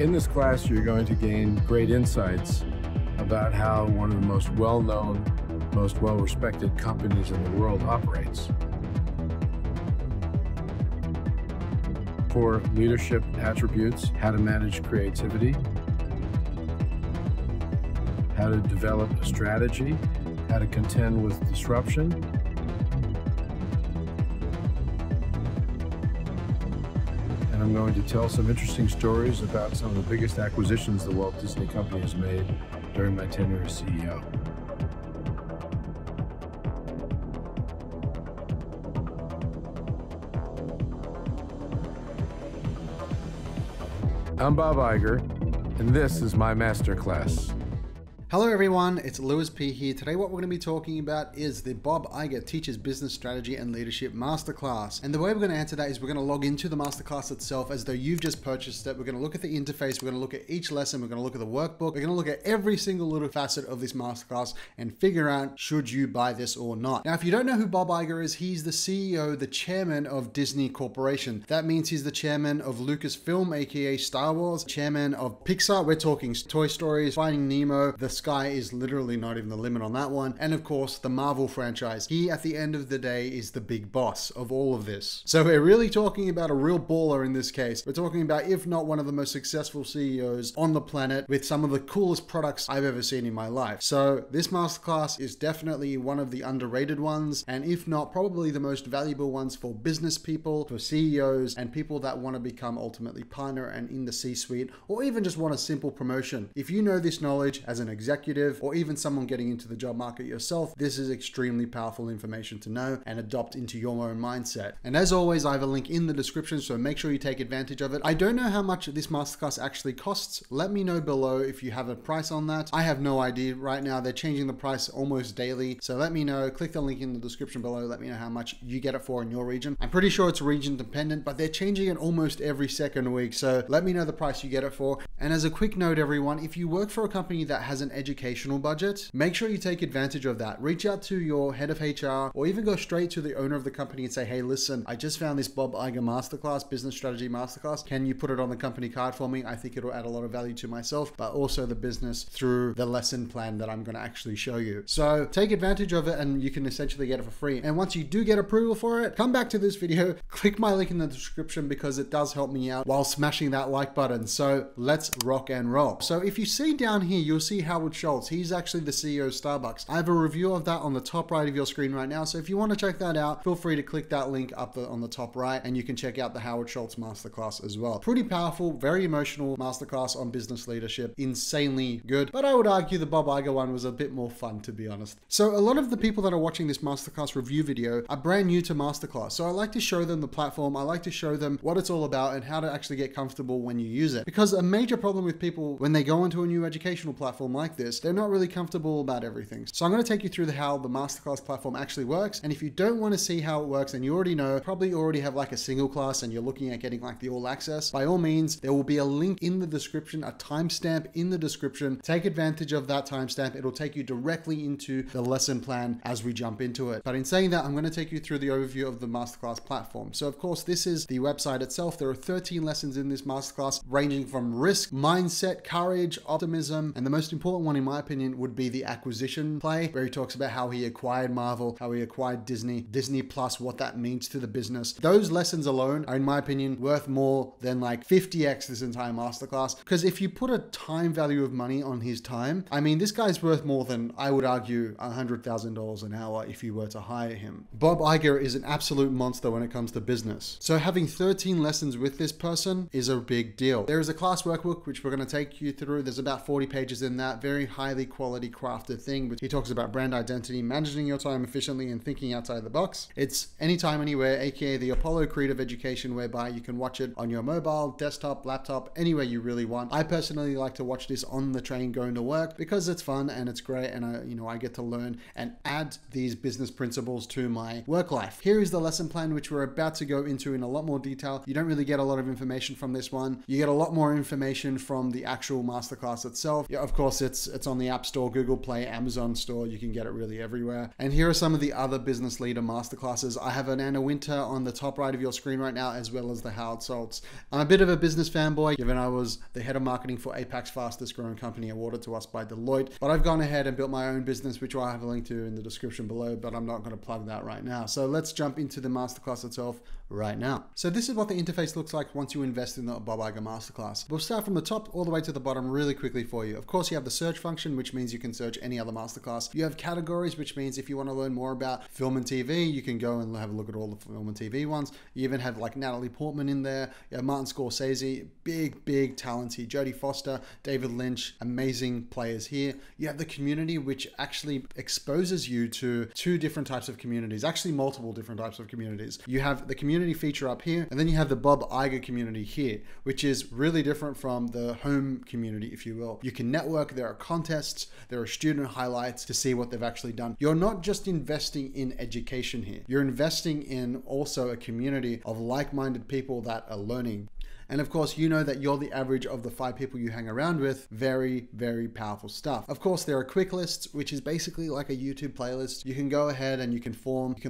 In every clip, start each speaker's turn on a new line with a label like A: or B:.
A: In this class, you're going to gain great insights about how one of the most well-known, most well-respected companies in the world operates. Core leadership attributes, how to manage creativity, how to develop a strategy, how to contend with disruption, and I'm going to tell some interesting stories about some of the biggest acquisitions the Walt Disney Company has made during my tenure as CEO. I'm Bob Iger, and this is my masterclass.
B: Hello everyone, it's Lewis P here. Today what we're going to be talking about is the Bob Iger Teaches Business Strategy and Leadership Masterclass. And the way we're going to answer that is we're going to log into the masterclass itself as though you've just purchased it. We're going to look at the interface, we're going to look at each lesson, we're going to look at the workbook, we're going to look at every single little facet of this masterclass and figure out should you buy this or not. Now if you don't know who Bob Iger is, he's the CEO, the chairman of Disney Corporation. That means he's the chairman of Lucasfilm, aka Star Wars, chairman of Pixar, we're talking Toy Story, Finding Nemo, the sky is literally not even the limit on that one. And of course, the Marvel franchise. He, at the end of the day, is the big boss of all of this. So we're really talking about a real baller in this case. We're talking about, if not one of the most successful CEOs on the planet with some of the coolest products I've ever seen in my life. So this masterclass is definitely one of the underrated ones. And if not, probably the most valuable ones for business people, for CEOs, and people that want to become ultimately partner and in the C-suite, or even just want a simple promotion. If you know this knowledge as an executive, or even someone getting into the job market yourself, this is extremely powerful information to know and adopt into your own mindset. And as always, I have a link in the description, so make sure you take advantage of it. I don't know how much this masterclass actually costs. Let me know below if you have a price on that. I have no idea right now. They're changing the price almost daily. So let me know, click the link in the description below. Let me know how much you get it for in your region. I'm pretty sure it's region dependent, but they're changing it almost every second week. So let me know the price you get it for. And as a quick note, everyone, if you work for a company that has an educational budget, make sure you take advantage of that. Reach out to your head of HR or even go straight to the owner of the company and say, hey, listen, I just found this Bob Iger Masterclass, Business Strategy Masterclass. Can you put it on the company card for me? I think it'll add a lot of value to myself, but also the business through the lesson plan that I'm going to actually show you. So take advantage of it and you can essentially get it for free. And once you do get approval for it, come back to this video, click my link in the description because it does help me out while smashing that like button. So let's rock and roll. So if you see down here, you'll see Howard Schultz. He's actually the CEO of Starbucks. I have a review of that on the top right of your screen right now. So if you want to check that out, feel free to click that link up on the top right and you can check out the Howard Schultz Masterclass as well. Pretty powerful, very emotional masterclass on business leadership. Insanely good. But I would argue the Bob Iger one was a bit more fun, to be honest. So a lot of the people that are watching this masterclass review video are brand new to masterclass. So I like to show them the platform. I like to show them what it's all about and how to actually get comfortable when you use it. Because a major problem with people when they go into a new educational platform like this, they're not really comfortable about everything. So I'm going to take you through how the masterclass platform actually works. And if you don't want to see how it works and you already know, probably already have like a single class and you're looking at getting like the all access, by all means, there will be a link in the description, a timestamp in the description. Take advantage of that timestamp. It'll take you directly into the lesson plan as we jump into it. But in saying that, I'm going to take you through the overview of the masterclass platform. So of course, this is the website itself. There are 13 lessons in this masterclass ranging from risk, mindset, courage, optimism, and the most important one in my opinion would be the acquisition play, where he talks about how he acquired Marvel, how he acquired Disney Plus, what that means to the business. Those lessons alone are, in my opinion, worth more than like 50x this entire masterclass. Because if you put a time value of money on his time, I mean, this guy's worth more than, I would argue, $100,000 an hour if you were to hire him. Bob Iger is an absolute monster when it comes to business. So having 13 lessons with this person is a big deal. There is a class workbook, which we're going to take you through. There's about 40 pages in that, very highly quality crafted thing, but he talks about brand identity, managing your time efficiently and thinking outside the box. It's anytime, anywhere, aka the Apollo Creed of education, whereby you can watch it on your mobile, desktop, laptop, anywhere you really want. I personally like to watch this on the train going to work because it's fun and it's great, and I get to learn and add these business principles to my work life. Here is the lesson plan, which we're about to go into in a lot more detail. You don't really get a lot of information from this one. You get a lot more information from the actual masterclass itself. Yeah, of course, it's It's on the App Store, Google Play, Amazon Store. You can get it really everywhere. And here are some of the other business leader masterclasses. I have an Anna Winter on the top right of your screen right now, as well as the Howard Schultz. I'm a bit of a business fanboy, given I was the head of marketing for APAC's fastest growing company, awarded to us by Deloitte. But I've gone ahead and built my own business, which I'll have a link to in the description below, but I'm not going to plug that right now. So let's jump into the masterclass itself right now. So this is what the interface looks like once you invest in the Bob Iger Masterclass. We'll start from the top all the way to the bottom really quickly for you. Of course, you have the search function, which means you can search any other masterclass. You have categories, which means if you want to learn more about film and TV, you can go and have a look at all the film and TV ones. You even have like Natalie Portman in there. You have Martin Scorsese, big talents here. Jodie Foster, David Lynch, amazing players here. You have the community, which actually exposes you to two different types of communities, actually multiple different types of communities. You have the community feature up here, and then you have the Bob Iger community here, which is really different from the home community, if you will. You can network, there are contests, there are student highlights to see what they've actually done. You're not just investing in education here, you're investing in also a community of like-minded people that are learning. And of course, you know that you're the average of the 5 people you hang around with. Very powerful stuff. Of course, there are quick lists, which is basically like a YouTube playlist. You can go ahead and you can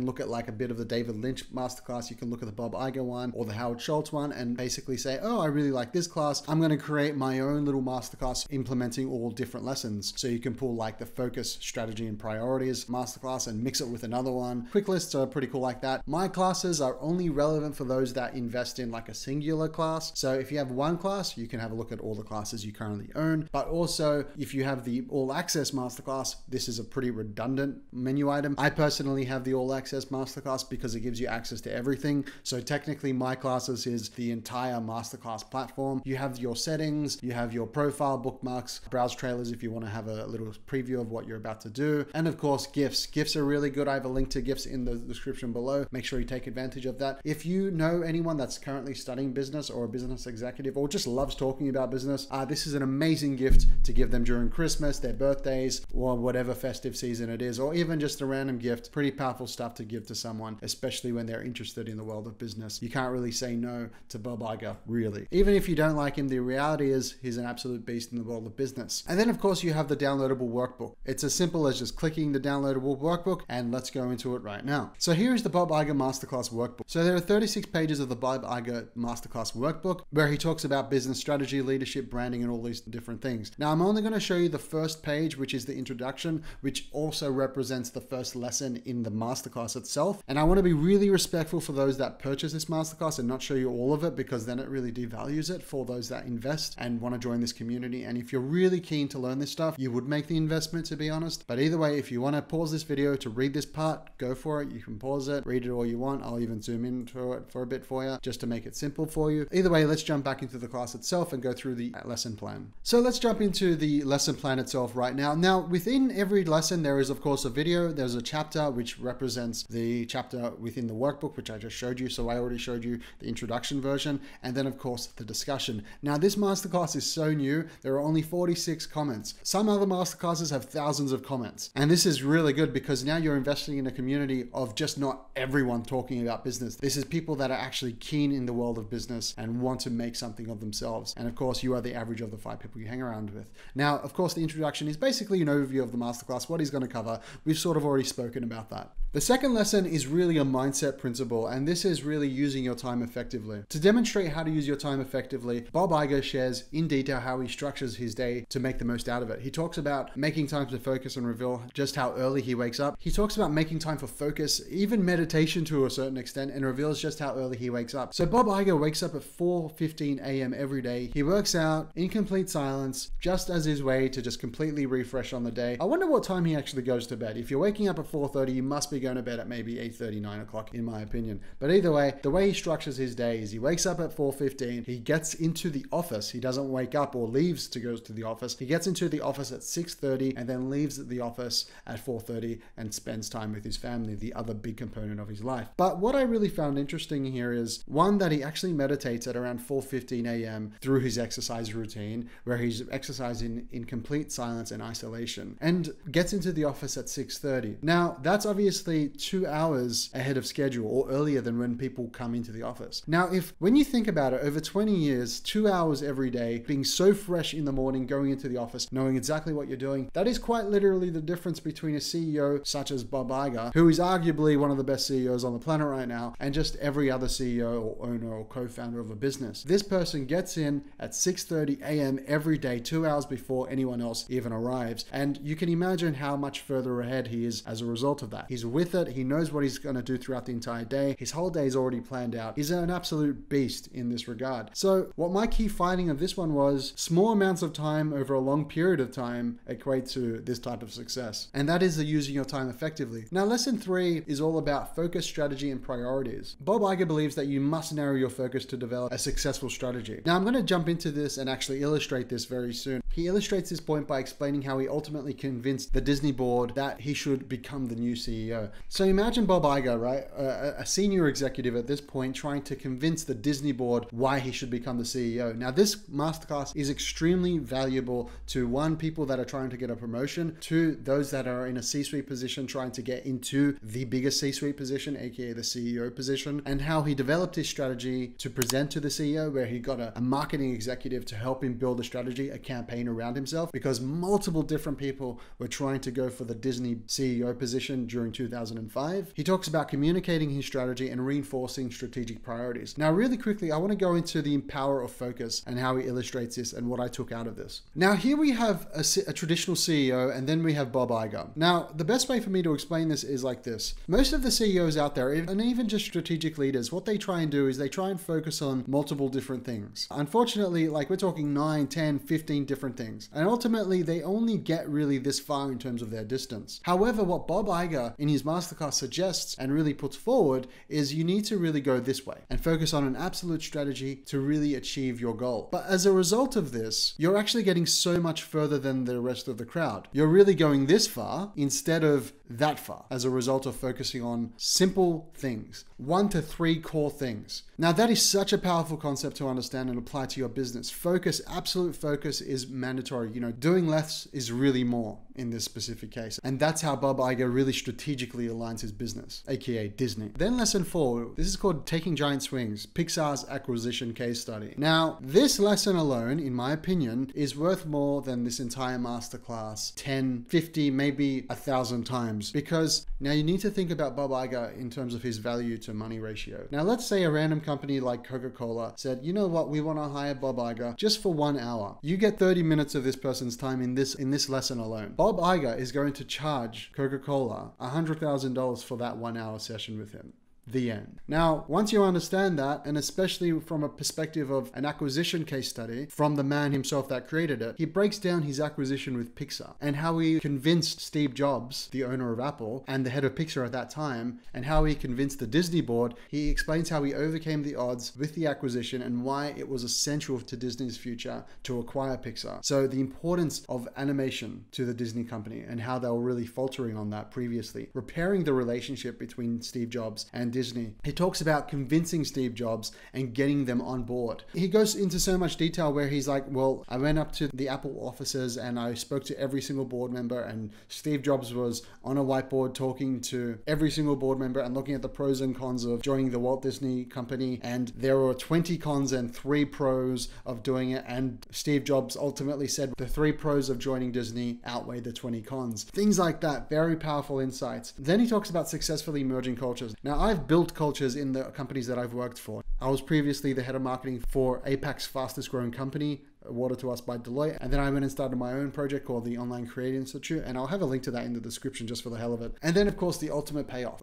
B: look at like a bit of the David Lynch masterclass. You can look at the Bob Iger one or the Howard Schultz one and basically say, oh, I really like this class. I'm going to create my own little masterclass implementing all different lessons. So you can pull like the focus, strategy, and priorities masterclass and mix it with another one. Quick lists are pretty cool like that. My classes are only relevant for those that invest in like a singular class. So if you have one class, you can have a look at all the classes you currently own. But also, if you have the All Access Masterclass, this is a pretty redundant menu item. I personally have the All Access Masterclass because it gives you access to everything. So technically, my classes is the entire Masterclass platform. You have your settings, you have your profile, bookmarks, browse trailers if you want to have a little preview of what you're about to do. And of course, gifts. Gifts are really good. I have a link to gifts in the description below. Make sure you take advantage of that. If you know anyone that's currently studying business or a business executive or just loves talking about business, this is an amazing gift to give them during Christmas, their birthdays, or whatever festive season it is, or even just a random gift. Pretty powerful stuff to give to someone, especially when they're interested in the world of business. You can't really say no to Bob Iger, really. Even if you don't like him, the reality is he's an absolute beast in the world of business. And then of course you have the downloadable workbook. It's as simple as just clicking the downloadable workbook, and let's go into it right now. So here is the Bob Iger Masterclass workbook. So there are 36 pages of the Bob Iger Masterclass workbook, where he talks about business strategy, leadership, branding, and all these different things. Now, I'm only going to show you the first page, which is the introduction, which also represents the first lesson in the masterclass itself. And I want to be really respectful for those that purchase this masterclass and not show you all of it, because then it really devalues it for those that invest and want to join this community. And if you're really keen to learn this stuff, you would make the investment, to be honest. But either way, if you want to pause this video to read this part, go for it. You can pause it, read it all you want. I'll even zoom into it for a bit for you, just to make it simple for you. Either way, let's jump back into the class itself and go through the lesson plan. So let's jump into the lesson plan itself right now. Now, within every lesson, there is of course a video. There's a chapter which represents the chapter within the workbook, which I just showed you. So I already showed you the introduction version. And then of course the discussion. Now this masterclass is so new. There are only 46 comments. Some other masterclasses have thousands of comments. And this is really good because now you're investing in a community of just not everyone talking about business. This is people that are actually keen in the world of business and want to make something of themselves. And of course, you are the average of the 5 people you hang around with. Now, of course, the introduction is basically an overview of the masterclass, what he's going to cover. We've sort of already spoken about that. The second lesson is really a mindset principle, and this is really using your time effectively. To demonstrate how to use your time effectively, Bob Iger shares in detail how he structures his day to make the most out of it. He talks about making time to focus and reveal just how early he wakes up. He talks about making time for focus, even meditation to a certain extent, and reveals just how early he wakes up. So Bob Iger wakes up at 4:15 a.m. every day. He works out in complete silence, just as his way to just completely refresh on the day. I wonder what time he actually goes to bed. If you're waking up at 4:30, you must be going to bed at maybe 8:30, 9 o'clock, in my opinion. But either way, the way he structures his day is he wakes up at 4:15, he gets into the office. He doesn't wake up or leaves to go to the office. He gets into the office at 6:30 and then leaves the office at 4:30 and spends time with his family, the other big component of his life. But what I really found interesting here is, one, that he actually meditates at around 4:15 a.m. through his exercise routine, where he's exercising in complete silence and isolation, and gets into the office at 6:30. Now, that's obviously actually 2 hours ahead of schedule or earlier than when people come into the office. Now, when you think about it, over 20 years, 2 hours every day, being so fresh in the morning, going into the office, knowing exactly what you're doing, that is quite literally the difference between a CEO such as Bob Iger, who is arguably one of the best CEOs on the planet right now, and just every other CEO or owner or co-founder of a business. This person gets in at 6:30 a.m. every day, 2 hours before anyone else even arrives. And you can imagine how much further ahead he is as a result of that. He's with it. He knows what he's going to do throughout the entire day. His whole day is already planned out. He's an absolute beast in this regard. So what my key finding of this one was, small amounts of time over a long period of time equate to this type of success. And that is the using your time effectively. Now, lesson 3 is all about focus, strategy, and priorities. Bob Iger believes that you must narrow your focus to develop a successful strategy. Now, I'm going to jump into this and actually illustrate this very soon. He illustrates this point by explaining how he ultimately convinced the Disney board that he should become the new CEO. So imagine Bob Iger, right? A senior executive at this point trying to convince the Disney board why he should become the CEO. Now, this masterclass is extremely valuable to, one, people that are trying to get a promotion, two, those that are in a C-suite position trying to get into the biggest C-suite position, aka the CEO position, and how he developed his strategy to present to the CEO, where he got a marketing executive to help him build a strategy, a campaign around himself, because multiple different people were trying to go for the Disney CEO position during 2005. He talks about communicating his strategy and reinforcing strategic priorities. Now, really quickly, I want to go into the power of focus and how he illustrates this and what I took out of this. Now, here we have a traditional CEO, and then we have Bob Iger. Now, the best way for me to explain this is like this. Most of the CEOs out there, and even just strategic leaders, what they try and do is they try and focus on multiple different things. Unfortunately, like we're talking 9, 10, 15 different things. And ultimately, they only get really this far in terms of their distance. However, what Bob Iger in his masterclass suggests and really puts forward is you need to really go this way and focus on an absolute strategy to really achieve your goal. But as a result of this, you're actually getting so much further than the rest of the crowd. You're really going this far instead of that far as a result of focusing on simple things, 1 to 3 core things. Now, that is such a powerful concept to understand and apply to your business. Focus, absolute focus is mandatory. You know, doing less is really more in this specific case. And that's how Bob Iger really strategically aligns his business, aka Disney. Then lesson 4, this is called Taking Giant Swings, Pixar's acquisition case study. Now, this lesson alone, in my opinion, is worth more than this entire masterclass 10, 50, maybe 1,000 times. Because now you need to think about Bob Iger in terms of his value to money ratio. Now, let's say a random company like Coca-Cola said, you know what, we want to hire Bob Iger just for 1 hour. You get 30 minutes of this person's time in this lesson alone. Bob Iger is going to charge Coca-Cola $100,000 for that 1 hour session with him. The end. Now, once you understand that, and especially from a perspective of an acquisition case study from the man himself that created it, he breaks down his acquisition with Pixar and how he convinced Steve Jobs, the owner of Apple and the head of Pixar at that time, and how he convinced the Disney board. He explains how he overcame the odds with the acquisition and why it was essential to Disney's future to acquire Pixar. So the importance of animation to the Disney company and how they were really faltering on that previously, repairing the relationship between Steve Jobs and Disney. He talks about convincing Steve Jobs and getting them on board. He goes into so much detail where he's like, well, I went up to the Apple offices and I spoke to every single board member, and Steve Jobs was on a whiteboard talking to every single board member and looking at the pros and cons of joining the Walt Disney Company, and there were 20 cons and 3 pros of doing it, and Steve Jobs ultimately said the 3 pros of joining Disney outweigh the 20 cons. Things like that, very powerful insights. Then he talks about successfully merging cultures. Now, I've built cultures in the companies that I've worked for. I was previously the head of marketing for APAC's fastest growing company, awarded to us by Deloitte. And then I went and started my own project called the Online Creative Institute. And I'll have a link to that in the description just for the hell of it. And then, of course, the ultimate payoff. Like,